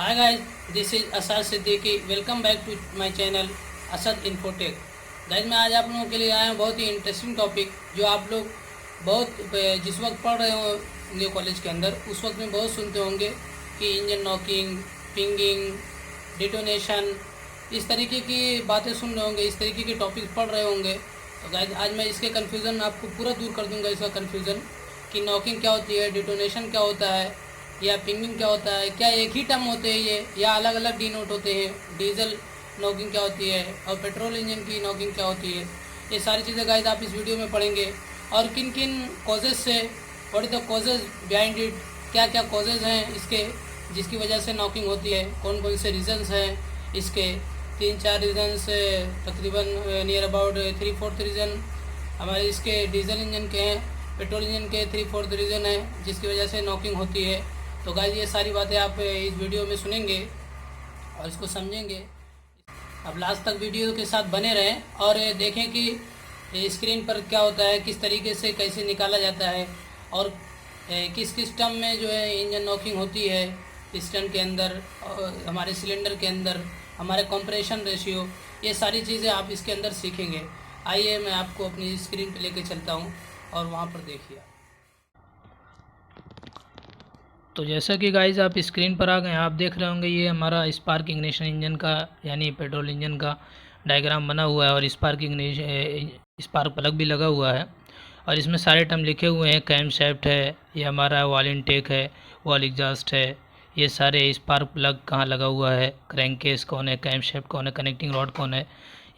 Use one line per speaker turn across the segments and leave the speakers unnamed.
Hi guys, this is Asad Siddiqui. Welcome back to my channel Asad Infotech. Guys मैं आज आप लोगों के लिए आया हूँ बहुत ही इंटरेस्टिंग टॉपिक, जो आप लोग जिस वक्त पढ़ रहे होंगे कॉलेज के अंदर, उस वक्त में बहुत सुनते होंगे कि इंजन नॉकिंग, पिंगिंग, डिटोनेशन, इस तरीके की बातें सुन रहे होंगे, इस तरीके के टॉपिक पढ़ रहे होंगे। तो गाइज आज मैं इसके कन्फ्यूज़न आपको पूरा दूर कर दूंगा, इसका कन्फ्यूज़न कि नॉकिंग क्या होती है, डिटोनेशन क्या होता है, या पिंगिंग क्या होता है, क्या एक ही टर्म होते हैं ये या अलग अलग डिनोट होते हैं, डीजल नॉकिंग क्या होती है और पेट्रोल इंजन की नॉकिंग क्या होती है। ये सारी चीज़ें गाइस आप इस वीडियो में पढ़ेंगे। और किन किन कॉजेज़ से, what is the causes behind it, क्या क्या कॉजेज़ हैं इसके जिसकी वजह से नॉकिंग होती है, कौन कौन से रीज़न्स हैं इसके। 3-4 रीज़न्स तकरीबन नियर अबाउट 3/4 रीज़न हमारे इसके डीजल इंजन के हैं, पेट्रोल इंजन के 3/4 रीज़न है जिसकी वजह से नॉकिंग होती है। तो गाइस ये सारी बातें आप इस वीडियो में सुनेंगे और इसको समझेंगे। अब लास्ट तक वीडियो के साथ बने रहें और देखें कि स्क्रीन पर क्या होता है, किस तरीके से कैसे निकाला जाता है और किस किस टर्म में जो है इंजन नॉकिंग होती है, पिस्टन के अंदर, हमारे सिलेंडर के अंदर, हमारे कंप्रेशन रेशियो, ये सारी चीज़ें आप इसके अंदर सीखेंगे। आइए मैं आपको अपनी स्क्रीन पर लेके चलता हूँ और वहाँ पर देखिए। तो जैसा कि गाइस आप स्क्रीन पर आ गए, आप देख रहे होंगे ये हमारा स्पार्क इग्निशन इंजन का यानी पेट्रोल इंजन का डायग्राम बना हुआ है और स्पार्क प्लग भी लगा हुआ है और इसमें सारे टर्म लिखे हुए हैं। कैम शेफ्ट है, ये हमारा वॉल इनटेक है, वॉल एग्जॉस्ट है, ये सारे स्पार्क प्लग कहाँ लगा हुआ है, क्रैंक केस कौन है, कैम शेफ्ट कौन है, कनेक्टिंग रॉड कौन है,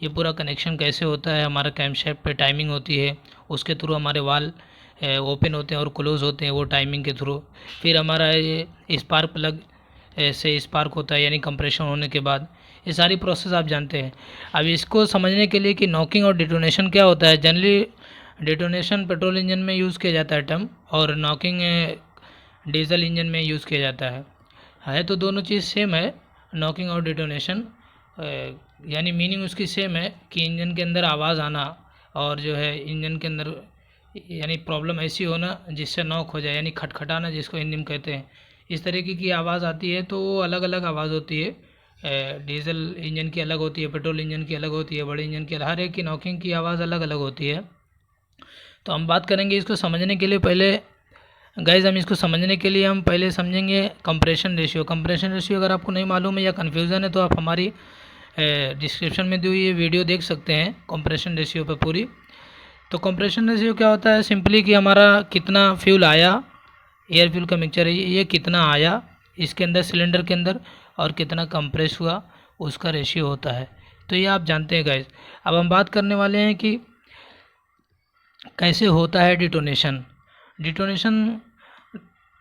ये पूरा कनेक्शन कैसे होता है। हमारा कैम शेफ्ट पे टाइमिंग होती है, उसके थ्रू हमारे वाल ओपन होते हैं और क्लोज़ होते हैं, वो टाइमिंग के थ्रू। फिर हमारा ये स्पार्क प्लग से स्पार्क होता है यानी कंप्रेशन होने के बाद, ये सारी प्रोसेस आप जानते हैं। अब इसको समझने के लिए कि नॉकिंग और डिटोनेशन क्या होता है, जनरली डिटोनेशन पेट्रोल इंजन में यूज़ किया जाता है टर्म, और नॉकिंग डीजल इंजन में यूज़ किया जाता है तो दोनों चीज़ सेम है। नॉकिंग और डिटोनेशन यानी मीनिंग उसकी सेम है कि इंजन के अंदर आवाज़ आना और जो है इंजन के अंदर यानी प्रॉब्लम ऐसी होना जिससे नॉक हो जाए, यानी खटखटाना जिसको हिंदी में कहते हैं, इस तरीके की आवाज़ आती है। तो वो अलग अलग आवाज़ होती है, डीजल इंजन की अलग होती है, पेट्रोल इंजन की अलग होती है, बड़े इंजन की, हर एक की नॉकिंग की आवाज़ अलग अलग होती है। तो हम बात करेंगे इसको समझने के लिए। पहले गाइज हम इसको समझने के लिए हम पहले समझेंगे कंप्रेशन रेशियो। कंप्रेशन रेशियो अगर आपको नहीं मालूम है या कन्फ्यूज़न है तो आप हमारी डिस्क्रिप्शन में दी हुई ये वीडियो देख सकते हैं कंप्रेशन रेशियो पर पूरी। तो कंप्रेशन रेशियो क्या होता है, सिंपली कि हमारा कितना फ्यूल आया, एयर फ्यूल का मिक्सचर है ये, कितना आया इसके अंदर सिलेंडर के अंदर और कितना कंप्रेस हुआ, उसका रेशियो होता है। तो ये आप जानते हैं गाइस। अब हम बात करने वाले हैं कि कैसे होता है डिटोनेशन। डिटोनेशन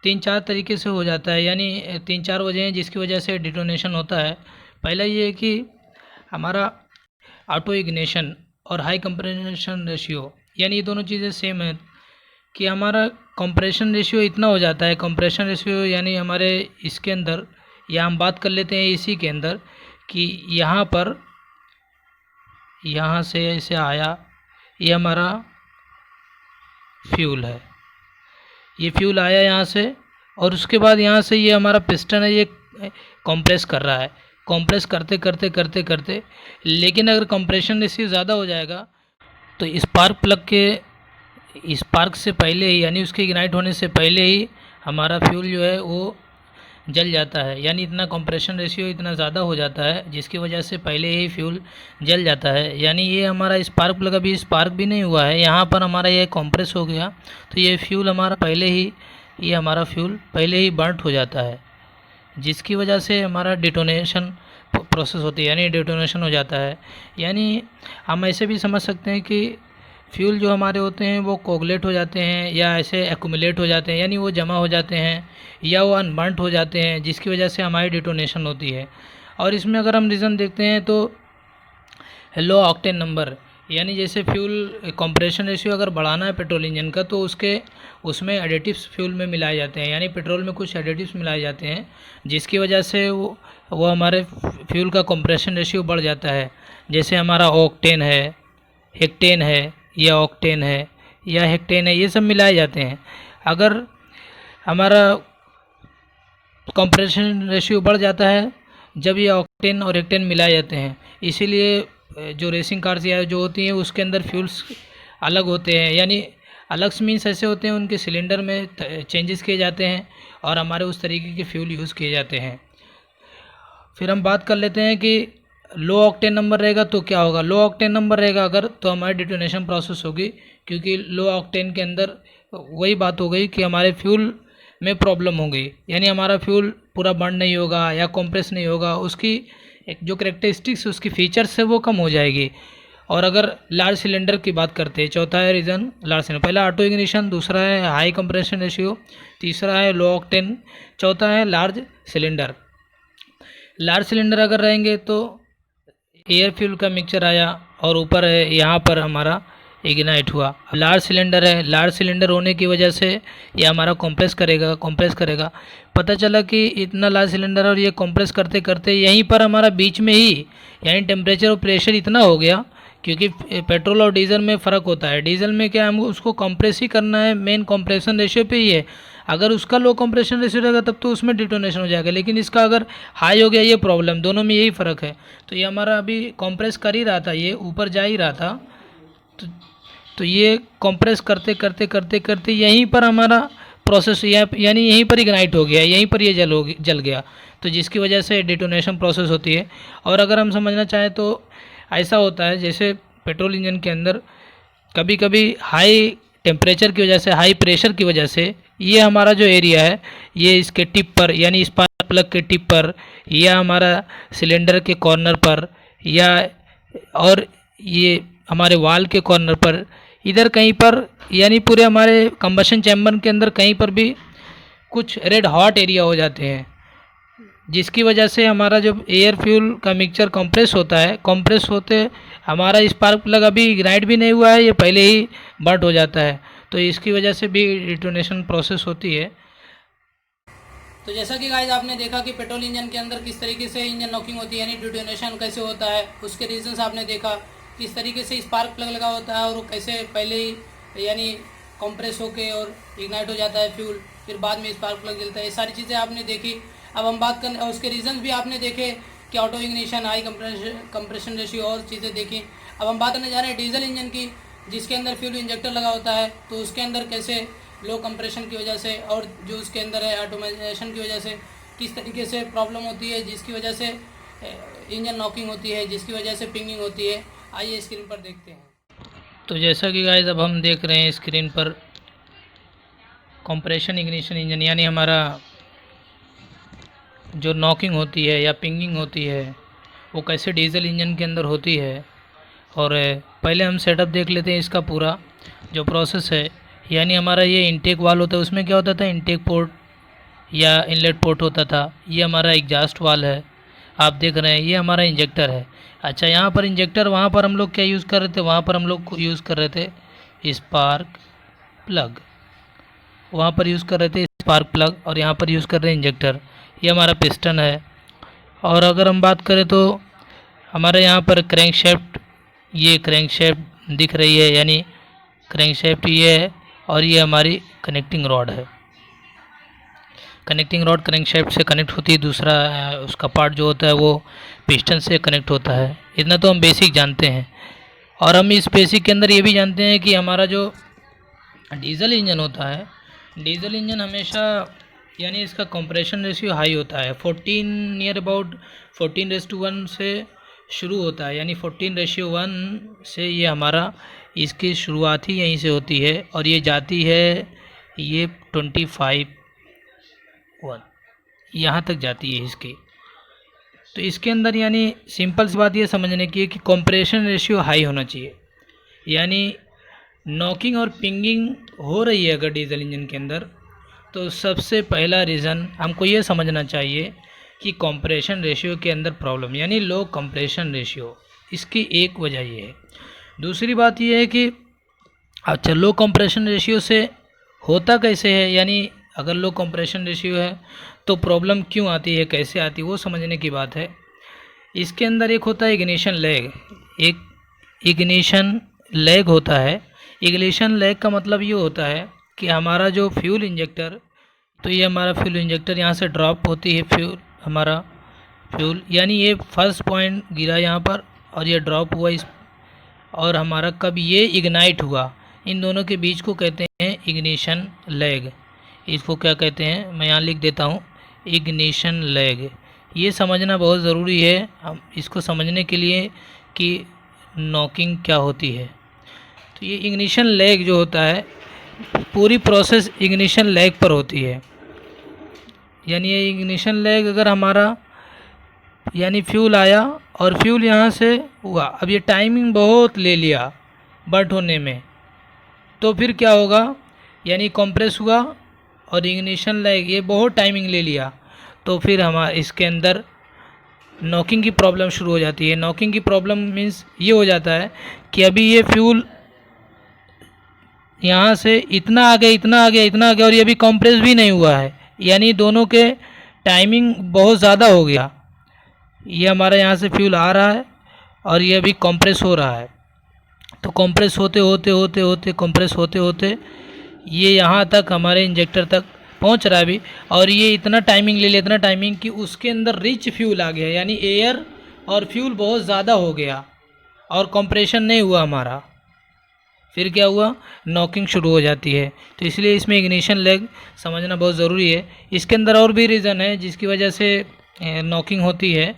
3-4 तरीके से हो जाता है, यानी 3-4 वजह हैं जिसकी वजह से डिटोनेशन होता है। पहला ये है कि हमारा ऑटो इग्निशन और हाई कंप्रेशन रेशियो, यानी ये दोनों चीज़ें सेम है कि हमारा कंप्रेशन रेशियो इतना हो जाता है। कंप्रेशन रेशियो यानी हमारे इसके अंदर, या हम बात कर लेते हैं इसी के अंदर कि यहाँ पर, यहाँ से ऐसे आया, ये हमारा फ्यूल है, ये फ्यूल आया यहाँ से और उसके बाद यहाँ से ये हमारा पिस्टन है, ये कंप्रेस कर रहा है, कंप्रेस करते करते करते करते, लेकिन अगर कंप्रेशन रेशियो ज़्यादा हो जाएगा तो स्पार्क प्लग के स्पार्क से पहले ही, यानी उसके इग्नाइट होने से पहले ही हमारा फ्यूल जो है वो जल जाता है। यानी इतना कंप्रेशन रेशियो इतना ज़्यादा हो जाता है जिसकी वजह से पहले ही फ्यूल जल जाता है। यानी ये हमारा स्पार्क प्लग अभी स्पार्क भी नहीं हुआ है, यहाँ पर हमारा ये कंप्रेस हो गया तो ये फ्यूल हमारा पहले ही, ये हमारा फ्यूल पहले ही बर्nt हो जाता है, जिसकी वजह से हमारा डिटोनेशन प्रोसेस होती है, यानी डिटोनेशन हो जाता है। यानी हम ऐसे भी समझ सकते हैं कि फ्यूल जो हमारे होते हैं वो कोगुलेट हो जाते हैं या ऐसे एक्यूमुलेट हो जाते हैं, यानी वो जमा हो जाते हैं या वो अनबर्nt हो जाते हैं, जिसकी वजह से हमारी डिटोनेशन होती है। और इसमें अगर हम रीज़न देखते हैं तो लो ऑक्टेन नंबर, यानी जैसे फ्यूल कंप्रेशन रेशियो अगर बढ़ाना है पेट्रोल इंजन का तो उसमें एडिटिव्स फ्यूल में मिलाए जाते हैं, यानी पेट्रोल में कुछ एडिटिव्स मिलाए जाते हैं जिसकी वजह से वो हमारे फ्यूल का कंप्रेशन रेशियो बढ़ जाता है। जैसे हमारा ऑक्टेन है, हेक्टेन है, या ऑक्टेन है या हेक्टेन है, ये सब मिलाए जाते हैं। अगर हमारा कंप्रेशन रेशियो बढ़ जाता है जब ये ऑक्टेन और हेक्टेन मिलाए जाते हैं। इसीलिए जो रेसिंग कार्स या जो होती हैं उसके अंदर फ्यूल्स अलग होते हैं, यानी अलग मीन्स ऐसे होते हैं उनके सिलेंडर में चेंजेस किए जाते हैं और हमारे उस तरीके के फ्यूल यूज़ किए जाते हैं। फिर हम बात कर लेते हैं कि लो ऑक्टेन नंबर रहेगा तो क्या होगा। लो ऑक्टेन नंबर रहेगा अगर तो हमारी डिटोनेशन प्रोसेस होगी, क्योंकि लो ऑक्टेन के अंदर वही बात हो गई कि हमारे फ्यूल में प्रॉब्लम हो गई, यानी हमारा फ्यूल पूरा बर्न नहीं होगा या कंप्रेस नहीं होगा, उसकी एक जो करेक्टरिस्टिक्स उसकी फीचर्स है वो कम हो जाएगी। और अगर लार्ज सिलेंडर की बात करते हैं, चौथा है रीज़न लार्ज सिलेंडर। पहला ऑटो इग्निशन, दूसरा है हाई कंप्रेशन रेशियो, तीसरा है लो ऑक्टेन, चौथा है लार्ज सिलेंडर। लार्ज सिलेंडर अगर रहेंगे तो एयर फ्यूल का मिक्सचर आया और ऊपर है यहाँ पर हमारा इग्नाइट हुआ। लार्ज सिलेंडर है, लार्ज सिलेंडर होने की वजह से ये हमारा कंप्रेस करेगा। पता चला कि इतना लार्ज सिलेंडर और ये कंप्रेस करते करते यहीं पर हमारा बीच में ही यानी टेम्परेचर और प्रेशर इतना हो गया, क्योंकि पेट्रोल और डीजल में फ़र्क होता है। डीजल में क्या हमको उसको कंप्रेस ही करना है, मेन कंप्रेशन रेशियो पे ही है। अगर उसका लो कंप्रेशन रेशियो रहेगा तब तो उसमें डिटोनेशन हो जाएगा, लेकिन इसका अगर हाई हो गया ये प्रॉब्लम, दोनों में यही फ़र्क है। तो ये हमारा अभी कंप्रेस कर ही रहा था, ये ऊपर जा ही रहा था, तो ये कंप्रेस करते यहीं पर हमारा प्रोसेस यानी यहीं पर इग्नाइट हो गया, यहीं पर ये जल गया, तो जिसकी वजह से डिटोनेशन प्रोसेस होती है। और अगर हम समझना चाहें तो ऐसा होता है जैसे पेट्रोल इंजन के अंदर कभी कभी हाई टेम्परेचर की वजह से, हाई प्रेशर की वजह से ये हमारा जो एरिया है ये इसके टिप पर यानी स्पार्क प्लग के टिप पर या हमारा सिलेंडर के कॉर्नर पर या और ये हमारे वाल के कॉर्नर पर, इधर कहीं पर यानी पूरे हमारे कंबशन चैम्बर के अंदर कहीं पर भी कुछ रेड हॉट एरिया हो जाते हैं, जिसकी वजह से हमारा जब एयर फ्यूल का मिक्सचर कंप्रेस होता है, कंप्रेस होते हमारा स्पार्क प्लग अभी इग्नाइट भी नहीं हुआ है, ये पहले ही बर्न हो जाता है, तो इसकी वजह से भी डिटोनेशन प्रोसेस होती है। तो जैसा कि गाइस आपने देखा कि पेट्रोल इंजन के अंदर किस तरीके से इंजन नॉकिंग होती है, यानी डिटोनेशन कैसे होता है, उसके रीजंस आपने देखा, किस तरीके से स्पार्क प्लग लगा होता है और वो कैसे पहले ही यानी कंप्रेस होके और इग्नाइट हो जाता है फ्यूल, फिर बाद में स्पार्क प्लग जलता है, ये सारी चीज़ें आपने देखी। अब हम बात करें उसके रीजंस भी आपने देखे कि auto ignition, high compression ratio और चीज़ें देखी। अब हम बात करने जा रहे हैं डीजल इंजन की, जिसके अंदर फ्यूल इंजेक्टर लगा होता है, तो उसके अंदर कैसे लो कंप्रेशन की वजह से और जो उसके अंदर है ऑटोमाइजेशन की वजह से किस तरीके से प्रॉब्लम होती है, जिसकी वजह से इंजन नॉकिंग होती है, जिसकी वजह से पिंगिंग होती है। आइए स्क्रीन पर देखते हैं। तो जैसा कि गाइस अब हम देख रहे हैं स्क्रीन पर कंप्रेशन इग्निशन इंजन, यानी हमारा जो नॉकिंग होती है या पिंगिंग होती है वो कैसे डीजल इंजन के अंदर होती है। और पहले हम सेटअप देख लेते हैं इसका पूरा जो प्रोसेस है। यानी हमारा ये इनटेक वाल होता है, उसमें क्या होता था, इनटेक पोर्ट या इनलेट पोर्ट होता था। ये हमारा एग्जॉस्ट वाल है, आप देख रहे हैं, ये हमारा इंजेक्टर है। अच्छा, यहाँ पर इंजेक्टर, वहाँ पर हम लोग क्या यूज़ कर रहे थे, वहाँ पर हम लोग यूज़ कर रहे थे स्पार्क प्लग, वहाँ पर यूज़ कर रहे थे स्पार्क प्लग, और यहाँ पर यूज़ कर रहे हैं इंजेक्टर। ये हमारा पिस्टन है। और अगर हम बात करें तो हमारे यहाँ पर क्रैंकशैफ्ट, ये क्रैंकशैफ्ट दिख रही है, यानी क्रैंकशैफ्ट ये है, और ये हमारी कनेक्टिंग रॉड है। कनेक्टिंग रॉड क्रैंकशैफ्ट से कनेक्ट होती है, दूसरा उसका पार्ट जो होता है वो पिस्टन से कनेक्ट होता है। इतना तो हम बेसिक जानते हैं। और हम इस बेसिक के अंदर ये भी जानते हैं कि हमारा जो डीजल इंजन होता है, डीजल इंजन हमेशा यानी इसका कंप्रेशन रेशियो हाई होता है, 14 नियर अबाउट 14:1 से शुरू होता है, यानी 14:1 से ये हमारा इसकी शुरुआत ही यहीं से होती है और ये जाती है ये 25:1 यहाँ तक जाती है इसकी। तो इसके अंदर यानी सिंपल सी बात ये समझने की है कि कंप्रेशन रेशियो हाई होना चाहिए, यानी नॉकिंग और पिंगिंग हो रही है अगर डीजल इंजन के अंदर, तो सबसे पहला रीज़न हमको ये समझना चाहिए कि कंप्रेशन रेशियो के अंदर प्रॉब्लम, यानी लो कंप्रेशन रेशियो, इसकी एक वजह ये है। दूसरी बात ये है कि अच्छा लो कंप्रेशन रेशियो से होता कैसे है, यानी अगर लो कंप्रेशन रेशियो है तो प्रॉब्लम क्यों आती है, कैसे आती है, वो समझने की बात है। इसके अंदर एक होता है इग्निशन लैग, एक इग्निशन लैग होता है। इग्निशन लैग का मतलब ये होता है कि हमारा जो फ्यूल इंजेक्टर तो ये हमारा फ्यूल इंजेक्टर यहाँ से ड्रॉप होती है हमारा फ्यूल, यानी ये फर्स्ट पॉइंट गिरा यहाँ पर और ये ड्रॉप हुआ इस, और हमारा कब ये इग्नाइट हुआ, इन दोनों के बीच को कहते हैं इग्निशन लैग। इसको क्या कहते हैं, मैं यहाँ लिख देता हूँ, इग्निशन लैग। ये समझना बहुत ज़रूरी है हम इसको समझने के लिए कि नॉकिंग क्या होती है। तो ये इग्निशन लैग जो होता है, पूरी प्रोसेस इग्निशन लैग पर होती है। यानी ये इग्निशन लैग अगर हमारा यानी फ्यूल आया और फ्यूल यहाँ से हुआ, अब ये टाइमिंग बहुत ले लिया बर्ट होने में, तो फिर क्या होगा, यानी कंप्रेस हुआ और इग्निशन लैग ये बहुत टाइमिंग ले लिया, तो फिर हमारा इसके अंदर नॉकिंग की प्रॉब्लम शुरू हो जाती है। नॉकिंग की प्रॉब्लम मीन्स ये हो जाता है कि अभी ये फ्यूल यहाँ से इतना आ गया, इतना आ गया, इतना आ गया, और ये अभी कंप्रेस भी नहीं हुआ है, यानी दोनों के टाइमिंग बहुत ज़्यादा हो गया। ये हमारा यहाँ से फ्यूल आ रहा है और ये अभी कंप्रेस हो रहा है, तो कंप्रेस होते होते होते होते कंप्रेस होते होते ये यहाँ तक हमारे इंजेक्टर तक पहुँच रहा है अभी, और ये इतना टाइमिंग ले लिया, इतना टाइमिंग कि उसके अंदर रिच फ्यूल आ गया, यानी एयर और फ्यूल बहुत ज़्यादा हो गया और कंप्रेशन नहीं हुआ हमारा। फिर क्या हुआ, नॉकिंग शुरू हो जाती है। तो इसलिए इसमें इग्निशन लैग समझना बहुत ज़रूरी है। इसके अंदर और भी रीज़न है जिसकी वजह से नॉकिंग होती है,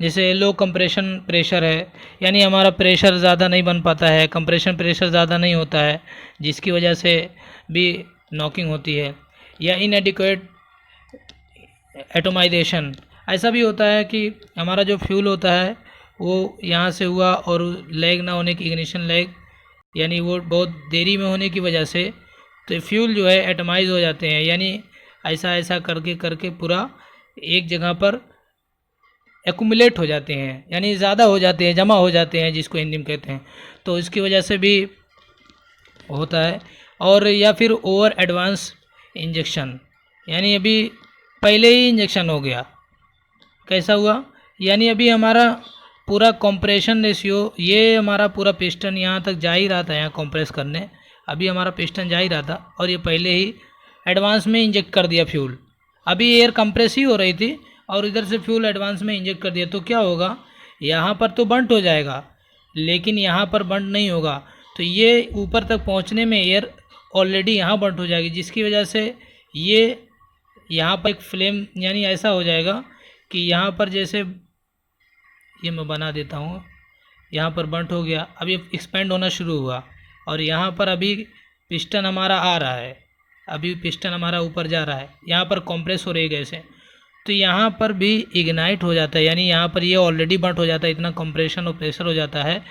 जैसे लो कंप्रेशन प्रेशर है, यानी हमारा प्रेशर ज़्यादा नहीं बन पाता है, कंप्रेशन प्रेशर ज़्यादा नहीं होता है, जिसकी वजह से भी नॉकिंग होती है। या इनएडिक्वेट एटोमाइजेशन, ऐसा भी होता है कि हमारा जो फ्यूल होता है वो यहाँ से हुआ और लैग ना होने की, इग्निशन लैग, यानी वो बहुत देरी में होने की वजह से तो फ्यूल जो है एटमाइज हो जाते हैं, यानी ऐसा ऐसा करके करके पूरा एक जगह पर एक्यूमुलेट हो जाते हैं, यानी ज़्यादा हो जाते हैं, जमा हो जाते हैं, जिसको हिंदी में कहते हैं। तो इसकी वजह से भी होता है। और या फिर ओवर एडवांस इंजेक्शन, यानी अभी पहले ही इंजेक्शन हो गया, कैसा हुआ, यानी अभी हमारा पूरा कंप्रेशन रेशियो, ये हमारा पूरा पिस्टन यहाँ तक जा ही रहा था, यहाँ कंप्रेस करने, अभी हमारा पिस्टन जा ही रहा था और ये पहले ही एडवांस में इंजेक्ट कर दिया फ्यूल। अभी एयर कंप्रेस ही हो रही थी और इधर से फ्यूल एडवांस में इंजेक्ट कर दिया, तो क्या होगा, यहाँ पर तो बंट हो जाएगा लेकिन यहाँ पर बंट नहीं होगा, तो ये ऊपर तक पहुँचने में एयर ऑलरेडी यहाँ बंट हो जाएगी, जिसकी वजह से ये यहाँ पर एक फ्लेम, यानी ऐसा हो जाएगा कि यहाँ पर जैसे ये मैं बना देता हूँ, यहाँ पर बंट हो गया, अब ये एक्सपेंड होना शुरू हुआ और यहाँ पर अभी पिस्टन हमारा आ रहा है, अभी पिस्टन हमारा ऊपर जा रहा है, यहाँ पर कंप्रेस हो रही है गैसें, तो यहाँ पर भी इग्नाइट हो जाता है, यानी यहाँ पर ये ऑलरेडी बंट हो जाता है, इतना कंप्रेशन और प्रेशर हो जाता है,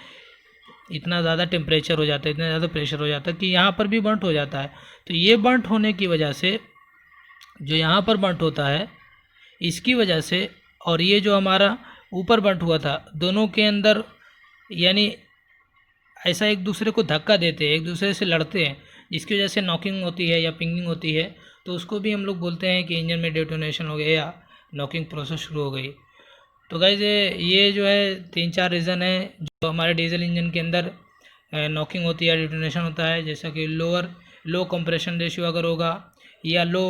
इतना ज़्यादा टेम्परेचर हो जाता है, इतना ज़्यादा प्रेशर हो जाता है कि यहाँ पर भी बंट हो जाता है। तो ये बंट होने की वजह से, जो यहाँ पर बंट होता है इसकी वजह से, और ये जो हमारा ऊपर बंट हुआ था, दोनों के अंदर यानी ऐसा एक दूसरे को धक्का देते हैं, एक दूसरे से लड़ते हैं, जिसकी वजह से नॉकिंग होती है या पिंगिंग होती है, तो उसको भी हम लोग बोलते हैं कि इंजन में डेटोनेशन हो गया या नॉकिंग प्रोसेस शुरू हो गई। तो गाइस ये जो है 3-4 रीज़न है जो हमारे डीजल इंजन के अंदर नॉकिंग होती है, डेटोनेशन होता है, जैसा कि लो कंप्रेशन रेशियो अगर होगा, या लो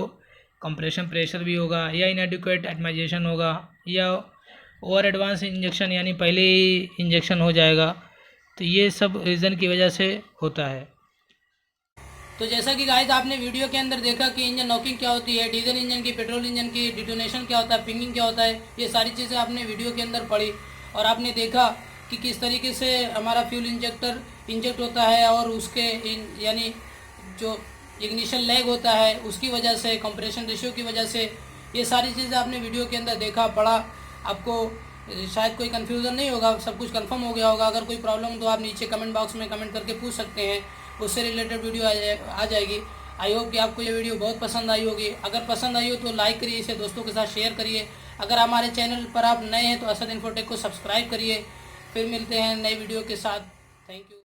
कंप्रेशन प्रेशर भी होगा, या इनएडिक्वेट एटमाइजेशन होगा, या ओवर एडवांस इंजेक्शन, यानी पहले ही इंजेक्शन हो जाएगा, तो ये सब रीज़न की वजह से होता है।
तो जैसा कि गाइस आपने वीडियो के अंदर देखा कि इंजन नॉकिंग क्या होती है, डीजल इंजन की, पेट्रोल इंजन की डिटोनेशन क्या होता है, पिंगिंग क्या होता है, ये सारी चीज़ें आपने वीडियो के अंदर पढ़ी और आपने देखा कि किस तरीके से हमारा फ्यूल इंजेक्टर इंजेक्ट होता है और उसके यानी जो इग्निशन लैग होता है उसकी वजह से, कंप्रेशन रेशियो की वजह से, ये सारी चीज़ें आपने वीडियो के अंदर देखा, पढ़ा। आपको शायद कोई कन्फ्यूज़न नहीं होगा, सब कुछ कंफर्म हो गया होगा। अगर कोई प्रॉब्लम हो तो आप नीचे कमेंट बॉक्स में कमेंट करके पूछ सकते हैं, उससे रिलेटेड वीडियो आ जाएगी। आई होप कि आपको ये वीडियो बहुत पसंद आई होगी। अगर पसंद आई हो तो लाइक करिए, इसे दोस्तों के साथ शेयर करिए। अगर हमारे चैनल पर आप नए हैं तो असद इन्फोटेक को सब्सक्राइब करिए। फिर मिलते हैं नई वीडियो के साथ। Thank you.